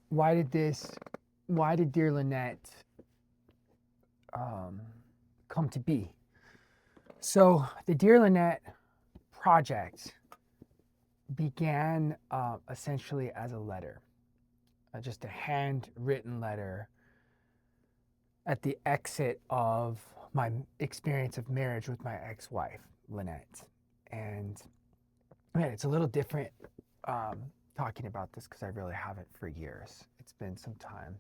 why did Dear Lynette um, come to be? So the Dear Lynette project began essentially as a letter, just a handwritten letter at the exit of my experience of marriage with my ex-wife, Lynette. And man, it's a little different um, talking about this because I really haven't for years. It's been some time.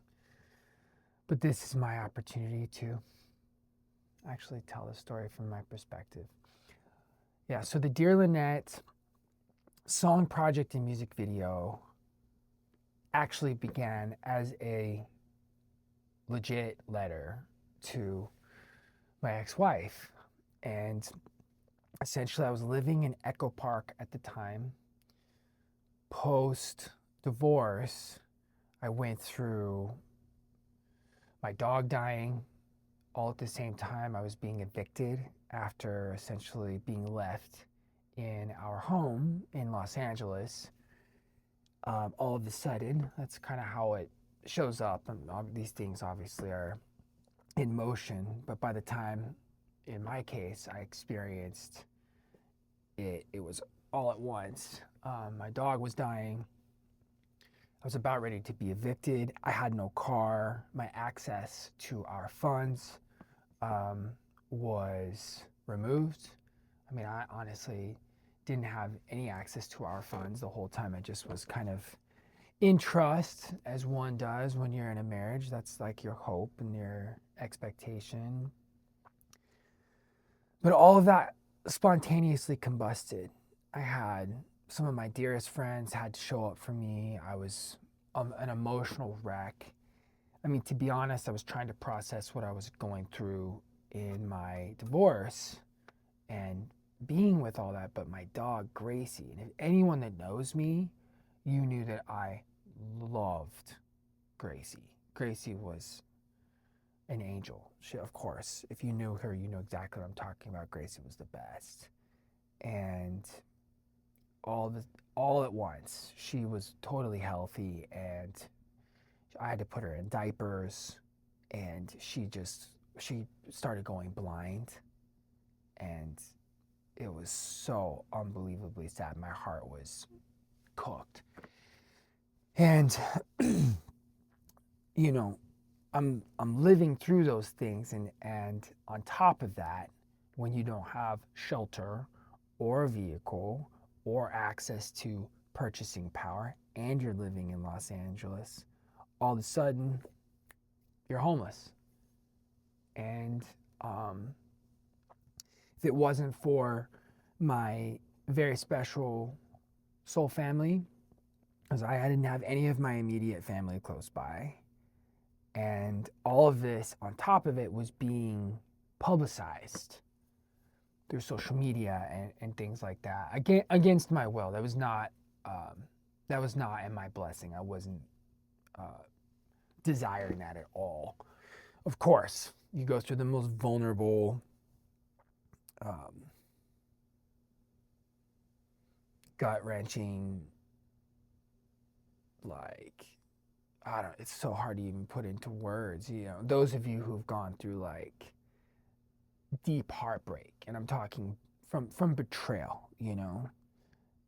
But this is my opportunity to actually tell the story from my perspective. Yeah, so the Dear Lynette song project and music video actually began as a legit letter to my ex-wife. And essentially I was living in Echo Park at the time. Post divorce, I went through my dog dying all at the same time. I was being evicted after essentially being left in our home in Los Angeles. All of a sudden, that's kind of how it shows up. And these things obviously are in motion, but by the time, in my case, I experienced it, it was all at once. My dog was dying. I was about ready to be evicted. I had no car. My access to our funds um, was removed. I mean, I honestly didn't have any access to our funds the whole time. I just was kind of in trust, as one does when you're in a marriage. That's like your hope and your expectation. But all of that spontaneously combusted. I had some of my dearest friends had to show up for me. I was an emotional wreck. I mean, to be honest, I was trying to process what I was going through in my divorce and being with all that, but my dog, Gracie, and if anyone that knows me, you knew that I loved Gracie. Gracie was an angel. She, of course, if you knew her, you know exactly what I'm talking about. Gracie was the best. And all the all at once, she was totally healthy and I had to put her in diapers and she started going blind and it was so unbelievably sad. My heart was cooked. And you know, I'm living through those things and on top of that, when you don't have shelter or a vehicle or access to purchasing power and you're living in Los Angeles, all of a sudden you're homeless. And um, if it wasn't for my very special soul family, because I didn't have any of my immediate family close by, and all of this on top of it was being publicized through social media and things like that against my will. That was not in my blessing. I wasn't uh, desiring that at all. Of course, you go through the most vulnerable, um, gut wrenching, like I don't. It's so hard to even put into words. You know, those of you who've gone through like deep heartbreak, and I'm talking from betrayal. You know,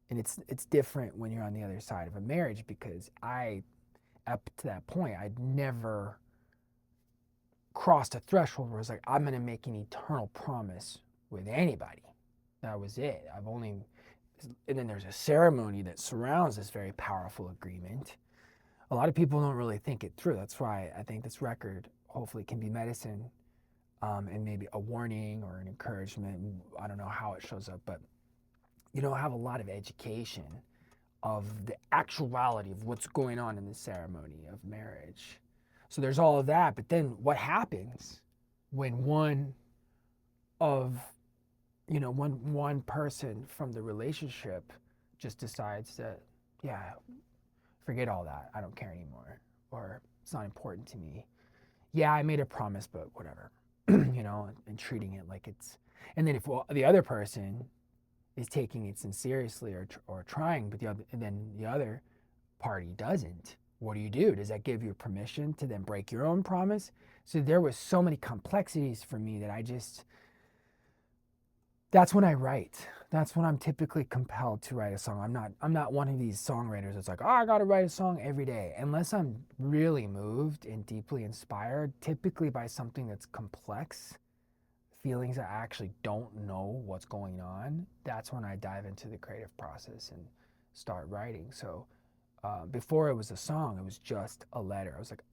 and it's different when you're on the other side of a marriage because I up to that point I'd never crossed a threshold where I was like I'm gonna make an eternal promise with anybody. That was it. I've only and then there's a ceremony that surrounds this very powerful agreement. A lot of people don't really think it through. That's why I think this record hopefully can be medicine and maybe a warning or an encouragement. I don't know how it shows up, but you don't have a lot of education of the actuality of what's going on in the ceremony of marriage. So there's all of that, but then what happens when one of one person from the relationship just decides that, yeah, forget all that. I don't care anymore, or it's not important to me. Yeah, I made a promise, but whatever, and treating it like it's. And then if the other person is taking it seriously or trying, but and then the other party doesn't, what do? Does that give you permission to then break your own promise? So there was so many complexities for me that that's when I write. That's when I'm typically compelled to write a song. I'm not one of these songwriters that's like, oh, I gotta write a song every day. Unless I'm really moved and deeply inspired, typically by something that's complex, feelings I actually don't know what's going on, that's when I dive into the creative process and start writing. So before it was a song, it was just a letter. I was like,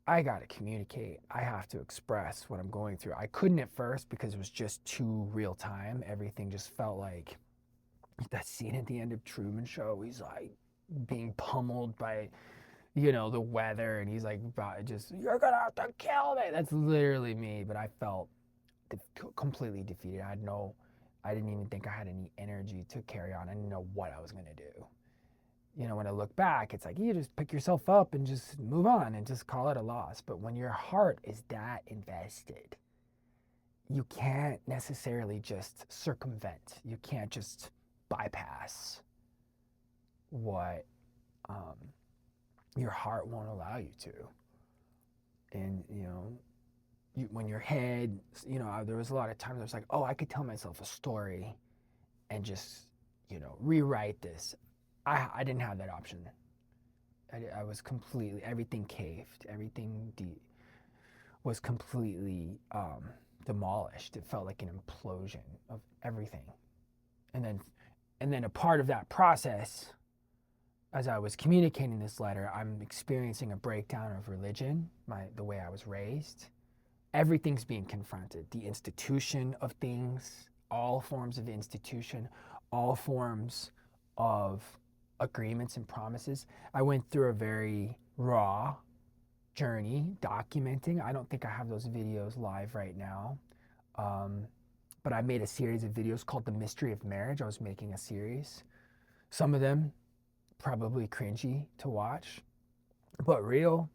I got to communicate. I have to express what I'm going through. I couldn't at first because it was just too real time. Everything just felt like that scene at the end of Truman Show. He's like being pummeled by, the weather, and he's like, you're going to have to kill me. That's literally me. But I felt completely defeated. I didn't even think I had any energy to carry on. I didn't know what I was going to do. When I look back, it's like you just pick yourself up and just move on and just call it a loss. But when your heart is that invested, you can't necessarily just circumvent. You can't just bypass what your heart won't allow you to. And, when your head, there was a lot of times I was like, oh, I could tell myself a story and just, rewrite this. I didn't have that option. I was completely, everything caved. Everything was completely demolished. It felt like an implosion of everything. And then a part of that process, as I was communicating this letter, I'm experiencing a breakdown of religion, the way I was raised. Everything's being confronted. The institution of things, all forms of institution, all forms of agreements and promises. I went through a very raw journey documenting. I don't think I have those videos live right now. But I made a series of videos called The Mystery of Marriage. I was making a series. Some of them probably cringy to watch, but real.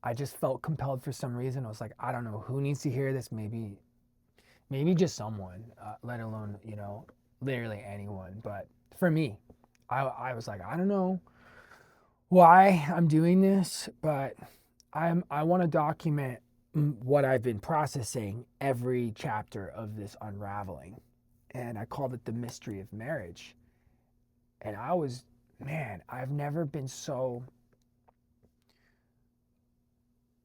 I just felt compelled for some reason. I was like, I don't know who needs to hear this. Maybe just someone, let alone, literally anyone. But for me, I was like, I don't know why I'm doing this, but I want to document what I've been processing every chapter of this unraveling. And I called it The Mystery of Marriage. And I've never been so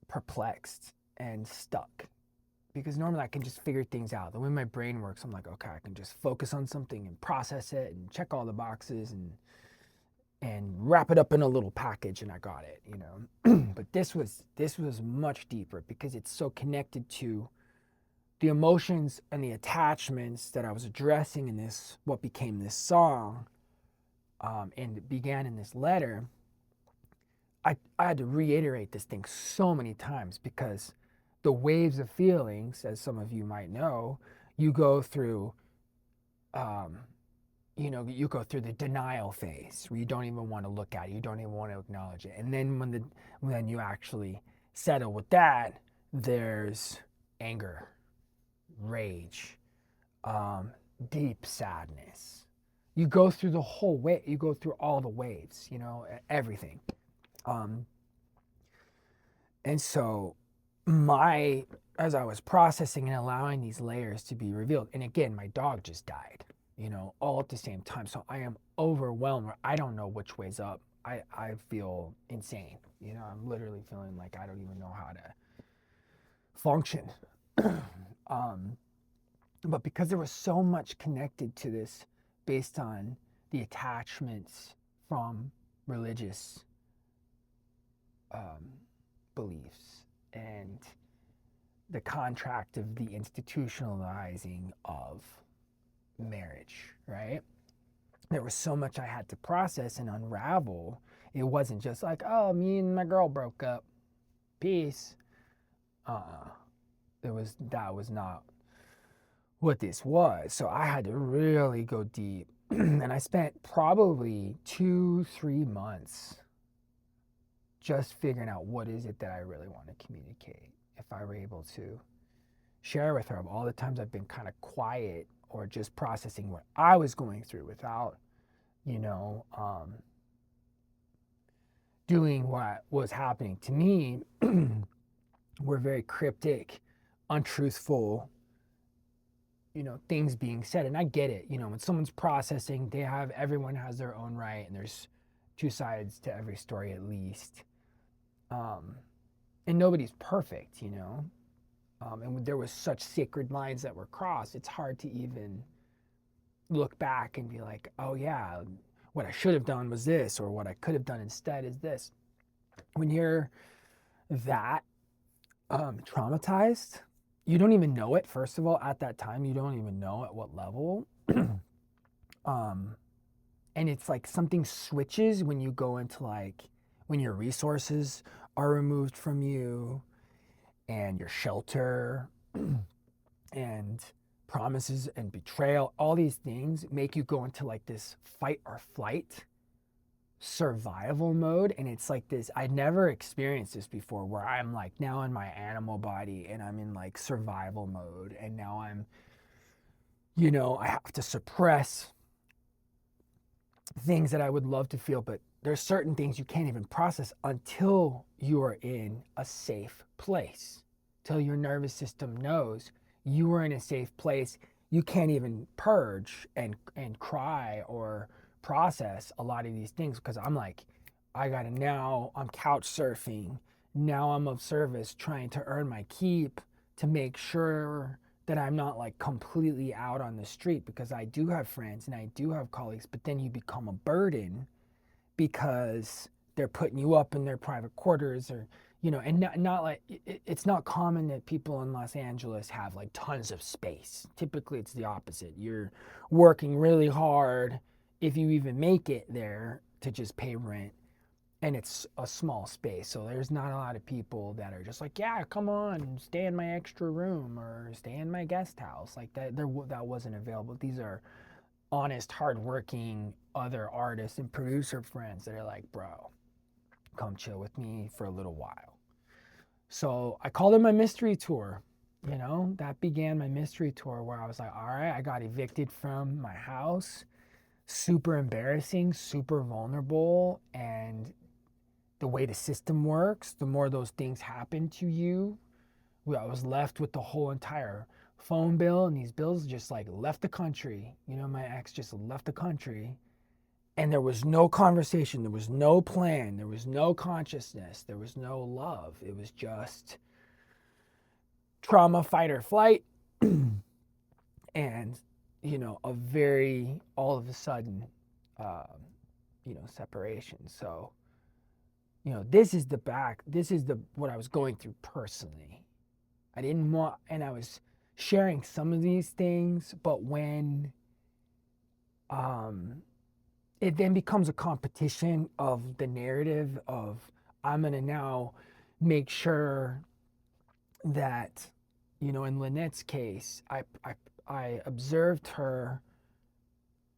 perplexed and stuck, because normally I can just figure things out. The way my brain works, I'm like, okay, I can just focus on something and process it and check all the boxes and wrap it up in a little package and I got it, But this was much deeper because it's so connected to the emotions and the attachments that I was addressing in this, what became this song, and it began in this letter. I had to reiterate this thing so many times because the waves of feelings, as some of you might know, you go through, you go through the denial phase where you don't even want to look at it, you don't even want to acknowledge it, and then when you actually settle with that, there's anger, rage, deep sadness. You go through the whole way. You go through all the waves. Everything. And so as I was processing and allowing these layers to be revealed, and again, my dog just died, all at the same time. So I am overwhelmed. I don't know which way's up. I feel insane. I'm literally feeling like I don't even know how to function. But because there was so much connected to this based on the attachments from religious beliefs and the contract of the institutionalizing of marriage, right? There was so much I had to process and unravel. It wasn't just like, oh, me and my girl broke up. Peace. That was not what this was. So I had to really go deep. And I spent probably 2-3 months just figuring out what is it that I really want to communicate. If I were able to share with her of all the times I've been kind of quiet or just processing what I was going through without, doing what was happening to me were very cryptic, untruthful, things being said. And I get it. When someone's processing, everyone has their own right, and there's two sides to every story at least. Um, and nobody's perfect, and there was such sacred lines that were crossed. It's hard to even look back and be like, oh yeah, what I should have done was this, or what I could have done instead is this. When you're that traumatized, you don't even know it. First of all, at that time, you don't even know at what level. um, and it's like something switches when you go into like when your resources are removed from you, and your shelter and promises and betrayal, all these things make you go into like this fight or flight survival mode. And it's like this, I'd never experienced this before, where I'm like now in my animal body and I'm in like survival mode, and now I have to suppress things that I would love to feel, but there's certain things you can't even process until you are in a safe place, till your nervous system knows you are in a safe place. You can't even purge and cry or process a lot of these things, because I'm like, I'm couch surfing. Now I'm of service trying to earn my keep, to make sure that I'm not like completely out on the street, because I do have friends and I do have colleagues, but then you become a burden because they're putting you up in their private quarters, or and not like it's not common that people in Los Angeles have like tons of space. Typically it's the opposite. You're working really hard, if you even make it there, to just pay rent, and it's a small space. So there's not a lot of people that are just like, yeah, come on, stay in my extra room or stay in my guest house. Like that wasn't available. These are honest, hardworking other artists and producer friends that are like, bro, come chill with me for a little while. So I called it my mystery tour. That began my mystery tour, where I was like, all right, I got evicted from my house. Super embarrassing, super vulnerable. And the way the system works, the more those things happen to you, I was left with the whole entire phone bill, and these bills just like left the country. My ex just left the country, and there was no conversation, there was no plan, there was no consciousness, there was no love. It was just trauma, fight or flight, and a very all of a sudden, uh, separation. So this is what I was going through personally. I didn't want, and I was sharing some of these things, but when it then becomes a competition of the narrative of, I'm going to now make sure that, in Lynette's case, I observed her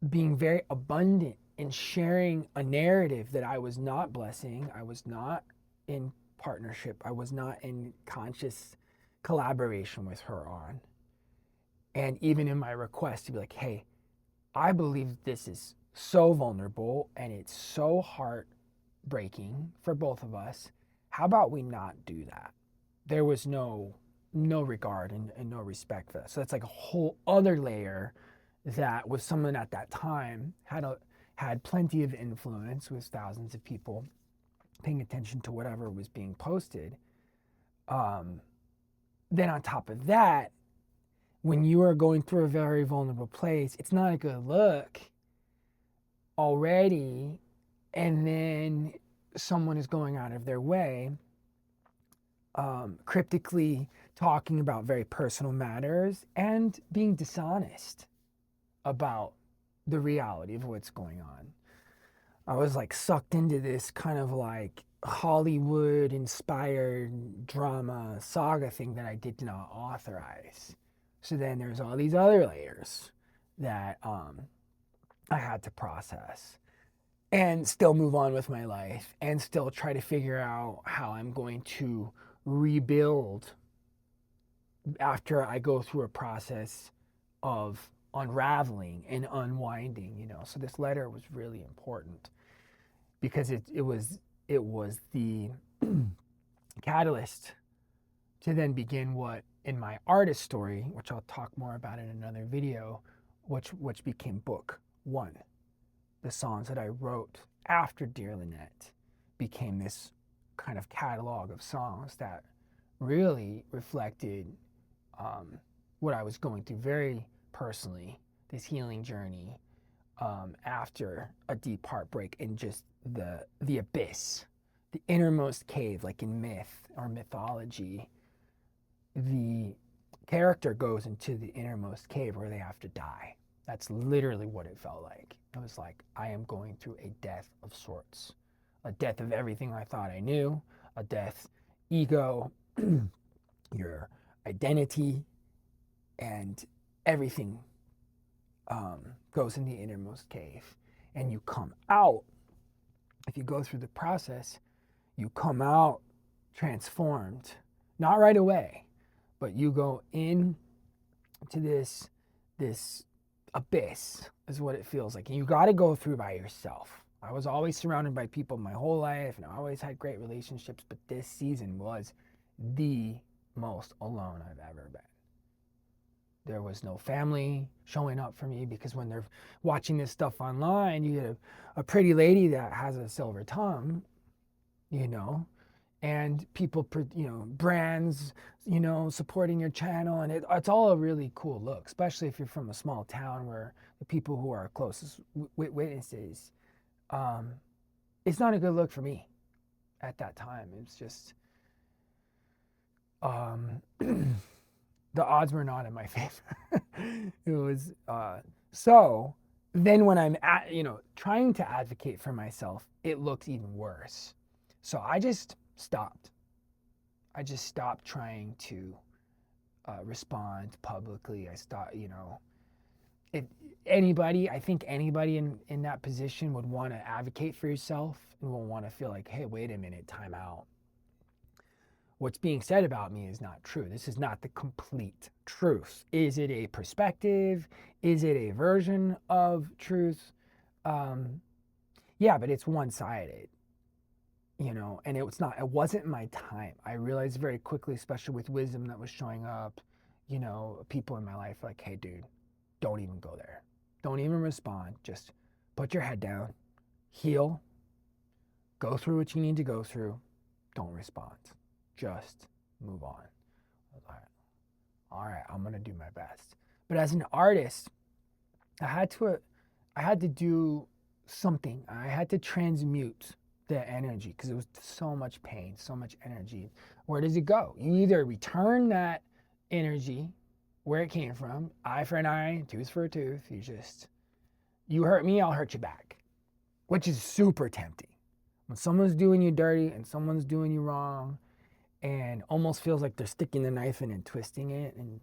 being very abundant in sharing a narrative that I was not blessing. I was not in partnership. I was not in conscious collaboration with her on. And even in my request to be like, hey, I believe this is so vulnerable and it's so heartbreaking for both of us. How about we not do that? There was no regard and no respect for that. So that's like a whole other layer that, with someone at that time, had plenty of influence, with thousands of people paying attention to whatever was being posted. Then on top of that, when you are going through a very vulnerable place, it's not a good look already. And then someone is going out of their way, cryptically talking about very personal matters and being dishonest about the reality of what's going on. I was like sucked into this kind of like Hollywood inspired drama saga thing that I did not authorize. So then there's all these other layers that I had to process and still move on with my life and still try to figure out how I'm going to rebuild after I go through a process of unraveling and unwinding. So this letter was really important because it was it was the catalyst to then begin what in my artist story, which I'll talk more about in another video, which became book one. The songs that I wrote after Dear Lynette became this kind of catalog of songs that really reflected what I was going through very personally, this healing journey after a deep heartbreak and just the abyss, the innermost cave, like in myth or mythology. The character goes into the innermost cave where they have to die. That's literally what it felt like. It was like, I am going through a death of sorts, a death of everything I thought I knew, a death, ego, your identity, and everything goes in the innermost cave. And you come out, if you go through the process, you come out transformed, not right away, but you go in to this abyss is what it feels like. And you got to go through by yourself. I was always surrounded by people my whole life and I always had great relationships, but this season was the most alone I've ever been. There was no family showing up for me because when they're watching this stuff online, you get a pretty lady that has a silver tongue, you know, and people, you know, brands, you know, supporting your channel. And it's all a really cool look, especially if you're from a small town where the people who are closest witnesses, it's not a good look for me at that time. It's just, the odds were not in my favor. It was, so then when I'm trying to advocate for myself, it looks even worse. So I just stopped. I just stopped trying to respond publicly. I stopped, if anybody, I think anybody in that position would want to advocate for yourself and will want to feel like, hey, wait a minute, time out. What's being said about me is not true. This is not the complete truth. Is it a perspective? Is it a version of truth? Yeah, but it's one-sided, and it wasn't my time. I realized very quickly, especially with wisdom that was showing up, people in my life like, hey, dude, don't even go there. Don't even respond. Just put your head down, heal, go through what you need to go through. Don't respond. Just move on. All right, I'm gonna do my best. But as an artist, I had to do something. I had to transmute the energy because it was so much pain, so much energy. Where does it go? You either return that energy where it came from, eye for an eye, tooth for a tooth. You hurt me, I'll hurt you back, which is super tempting. When someone's doing you dirty and someone's doing you wrong, and almost feels like they're sticking the knife in and twisting it, and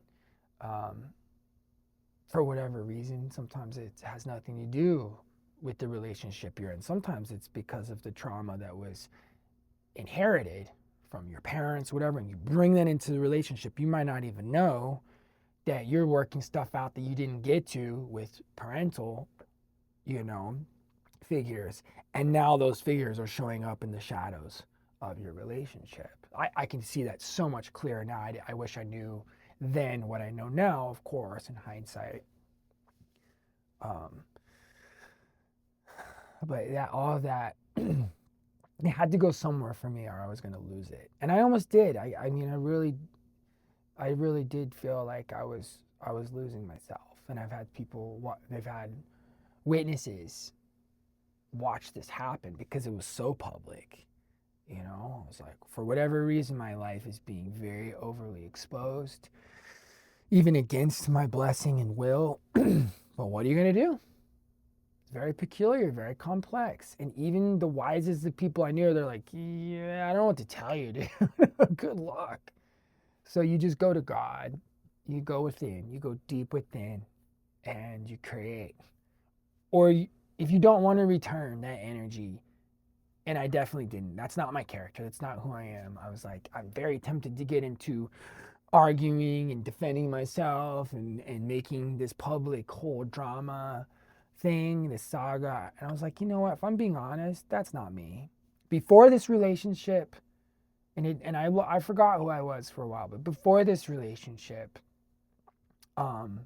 for whatever reason, sometimes it has nothing to do with the relationship you're in. Sometimes it's because of the trauma that was inherited from your parents, whatever, and you bring that into the relationship. You might not even know that you're working stuff out that you didn't get to with parental, figures. And now those figures are showing up in the shadows of your relationship. I can see that so much clearer now. I wish I knew then what I know now, of course, in hindsight. But all of that, it had to go somewhere for me or I was going to lose it. And I almost did. I really did feel like I was losing myself. And I've had they've had witnesses watch this happen because it was so public. I was like, for whatever reason, my life is being very overly exposed, even against my blessing and will. But what are you going to do? It's very peculiar, very complex. And even the wisest of people I knew, they're like, yeah, I don't know what to tell you, dude. Good luck. So you just go to God, you go within, you go deep within, and you create. Or if you don't want to return that energy, and I definitely didn't. That's not my character. That's not who I am. I was like, I'm very tempted to get into arguing and defending myself and making this public whole drama thing, this saga. And I was like, you know what? If I'm being honest, that's not me. Before this relationship, I forgot who I was for a while, but before this relationship, um,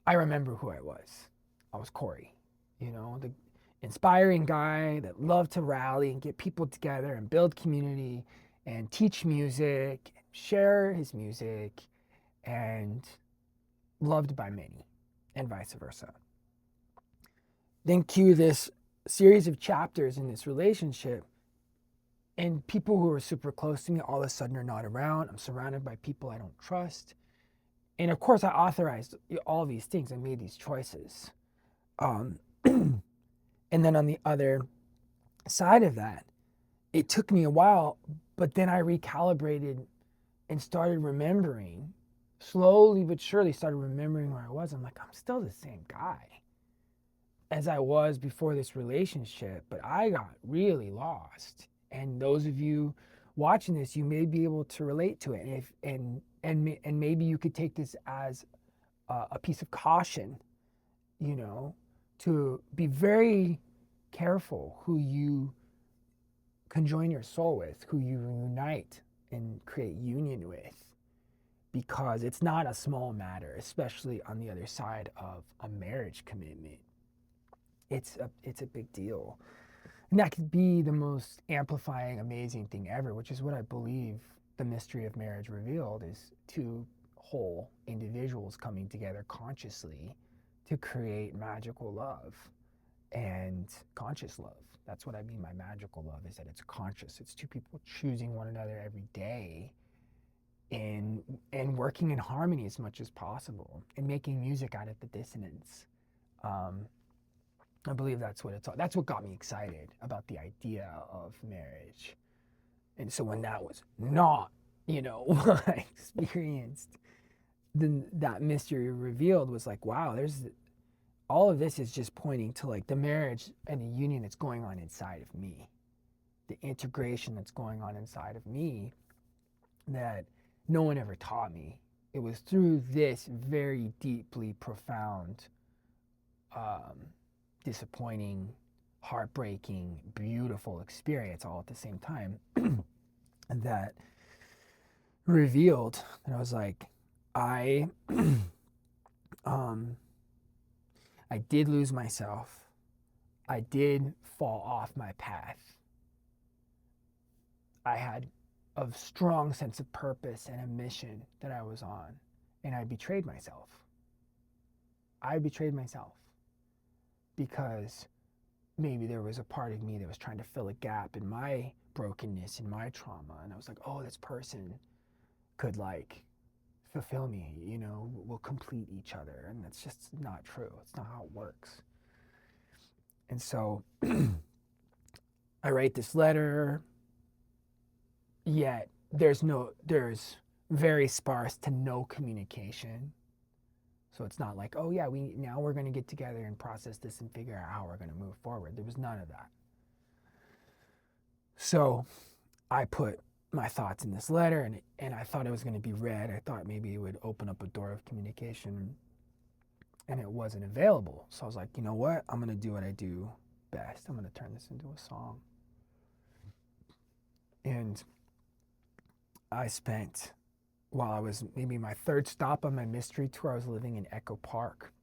I remember who I was. I was Corey, the inspiring guy that loved to rally and get people together and build community and teach music, share his music, and loved by many, and vice versa. Then cue this series of chapters in this relationship, and people who are super close to me all of a sudden are not around. I'm surrounded by people I don't trust. And of course, I authorized all these things. I made these choices. Um, and then on the other side of that, it took me a while, but then I recalibrated and started remembering, slowly but surely started remembering where I was. I'm like, I'm still the same guy as I was before this relationship, but I got really lost. And those of you watching this, you may be able to relate to it. And maybe you could take this as a piece of caution, to be very careful who you conjoin your soul with, who you unite and create union with, because it's not a small matter, especially on the other side of a marriage commitment. It's a big deal. And that could be the most amplifying, amazing thing ever, which is what I believe the mystery of marriage revealed, is two whole individuals coming together consciously to create magical love and conscious love. That's what I mean by magical love, is that it's conscious. It's two people choosing one another every day and working in harmony as much as possible and making music out of the dissonance. I believe that's what got me excited about the idea of marriage. And so when that was not, what I experienced, then that mystery revealed was like, wow, there's all of this is just pointing to like the marriage and the union that's going on inside of me, the integration that's going on inside of me that no one ever taught me. It was through this very deeply profound, disappointing, heartbreaking, beautiful experience all at the same time that revealed that I was like, I um I did lose myself. I did fall off my path. I had a strong sense of purpose and a mission that I was on, and I betrayed myself. I betrayed myself because maybe there was a part of me that was trying to fill a gap in my brokenness, in my trauma, and I was like, oh, this person could like fulfill me, we'll complete each other, and that's just not true. It's not how it works. And so I write this letter, yet there's very sparse to no communication. So it's not like, oh yeah, we're going to get together and process this and figure out how we're going to move forward. There was none of that. So I put my thoughts in this letter, and I thought it was going to be read. I thought maybe it would open up a door of communication, and it wasn't available. So I was like, you know what? I'm going to do what I do best. I'm going to turn this into a song. And I spent, while I was maybe my third stop on my mystery tour, I was living in Echo Park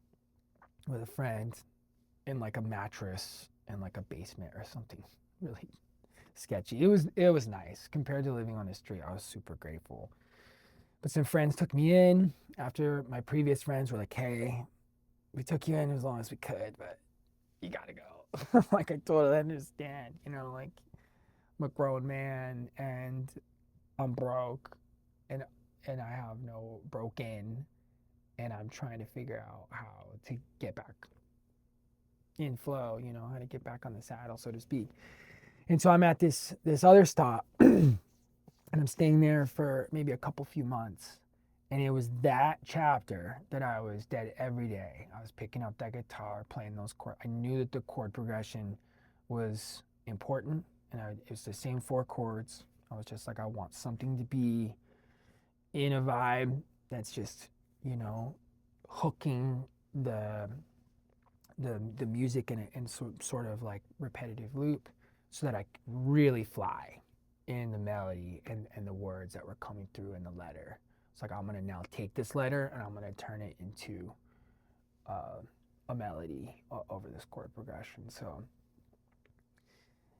with a friend in like a mattress and like a basement or something really sketchy. It was nice compared to living on the street. I was super grateful. But some friends took me in after my previous friends were like, hey, we took you in as long as we could, but you gotta go. Like, I totally understand, like, I'm a grown man and I'm broke and I have no broken, and I'm trying to figure out how to get back in flow, how to get back on the saddle, so to speak. And so I'm at this other stop and I'm staying there for maybe a few months. And it was that chapter that I was dead every day. I was picking up that guitar, playing those chords. I knew that the chord progression was important, and it was the same 4 chords. I was just like, I want something to be in a vibe that's just, hooking the music in sort of like repetitive loop, so that I could really fly in the melody and the words that were coming through in the letter. It's like I'm gonna now take this letter and I'm gonna turn it into uh, a melody over this chord progression. So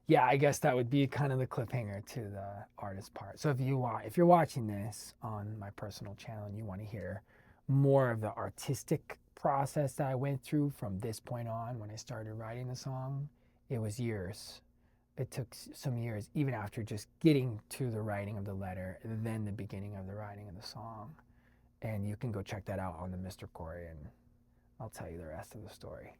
yeah, I guess that would be kind of the cliffhanger to the artist part. So if you're watching this on my personal channel and you want to hear more of the artistic process that I went through from this point on when I started writing the song, it was years. It took some years, even after just getting to the writing of the letter, then the beginning of the writing of the song. And you can go check that out on the Mr. Corey, and I'll tell you the rest of the story.